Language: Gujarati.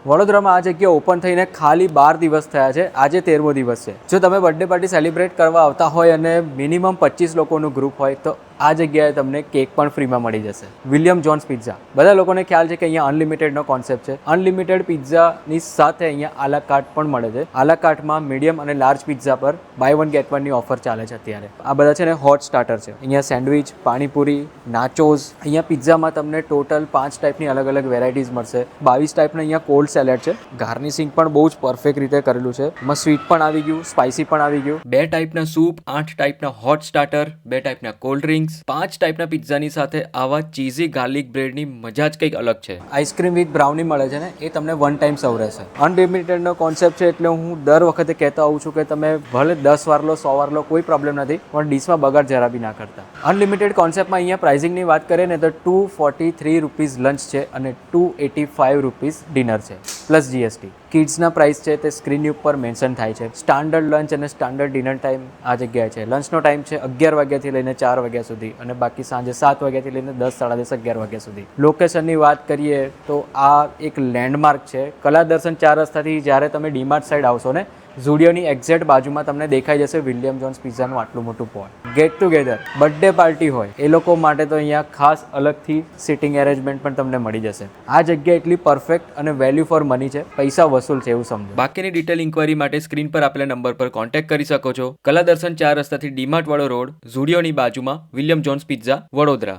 વડોદરામાં આ જગ્યા ઓપન થઈને ખાલી 12 દિવસ થયા છે. આજે 13મો દિવસ છે. જો તમે બર્થડે પાર્ટી સેલિબ્રેટ કરવા આવતા હોય અને મિનિમમ 25 લોકોનું ગ્રુપ હોય તો આ જગ્યાએ તમને કેક પણ ફ્રીમાં મળી જશે. વિલિયમ જોન્સ પિઝા, બધા લોકોને ખ્યાલ છે કે અહીંયા અનલિમિટેડનો કોન્સેપ્ટ છે. અનલિમિટેડ પિઝાની સાથે અહીંયા આલા કાર્ટ પણ મળે છે. આલા કાર્ટમાં મીડિયમ અને લાર્જ પિઝા પર બાય વન ગેટ વનની ઓફર ચાલે છે અત્યારે. આ બધા છે ને હોટ સ્ટાર્ટર છે. અહીંયા સેન્ડવિચ, પાણીપુરી, નાચોઝ. અહીંયા પિઝામાં તમને ટોટલ 5 ટાઈપની અલગ અલગ વેરાયટીઝ મળશે. 22 ટાઈપના અહીંયા કોલ્ડ સેલેડ છે. ગાર્નિશિંગ પણ બહુ જ પરફેક્ટ રીતે કરેલું છે. એમાં સ્વીટ પણ આવી ગયું, સ્પાઇસી પણ આવી ગયું. 2 ટાઈપના સૂપ, 8 ટાઈપના હોટ સ્ટાર્ટર, 2 ટાઈપના કોલ્ડ ડ્રિંક્સ, 5 ટાઈપના પિઝાની સાથે આવા ચીઝી ગાર્લિક બ્રેડની મજા જ કંઈક અલગ છે. આઈસ્ક્રીમ વિથ બ્રાઉની મળે છે ને, એ તમને વન ટાઈમ સર્વ રહેશે. અનલિમિટેડનો કોન્સેપ્ટ છે એટલે હું દર વખતે કહેતો આવું છું કે તમે ભલે 10 વાર લો, 100 વાર લો, કોઈ પ્રોબ્લેમ નથી, પણ ડીશમાં બગાડ જરા બી ના કરતા. અનલિમિટેડ કોન્સેપ્ટમાં અહીંયા પ્રાઇસિંગની વાત કરીએ ને તો 243 રૂપીઝ લંચ છે અને 285 રૂપીઝ ડિનર છે પ્લસ જીએસટી. કિડ્સના પ્રાઇસ છે તે સ્ક્રીનની ઉપર મેન્શન થાય છે. સ્ટાન્ડર્ડ લંચ અને સ્ટાન્ડર્ડ ડિનર ટાઈમ આ જગ્યાએ છે. લંચનો ટાઈમ છે 11 વાગ્યાથી લઈને 4 વાગ્યા સુધી અને બાકી સાંજે 7 વાગ્યાથી લઈને 10, 10:30, 11 વાગ્યા સુધી. લોકેશનની વાત કરીએ તો આ એક લેન્ડમાર્ક છે. કલા દર્શન 4 રસ્તાથી જ્યારે તમે ડીમાર્ટ સાઈડ આવશો ને, ઝુડિયોની એક્ઝેક્ટ બાજુમાં તમને દેખાઈ જશે વિલિયમ જોન્સ પિઝાનું આટલું મોટું point. Get together, birthday party હોય એ લોકો માટે તો અહીંયા ખાસ અલગથી સિટિંગ એરેન્જમેન્ટ પણ તમને મળી જશે. આ જગ્યા એટલી પરફેક્ટ અને વેલ્યુ ફોર મની છે, પૈસા વસૂલ છે એવું સમજો. બાકીની ડિટેલ ઇન્ક્વાયરી માટે સ્ક્રીન પર આપેલા નંબર પર કોન્ટેક્ટ કરી શકો છો. કલા દર્શન 4 રસ્તાથી ડીમાર્ટ વાળો રોડ, ઝુડિયોની બાજુમાં, વિલિયમ જોન્સ પિઝા, વડોદરા.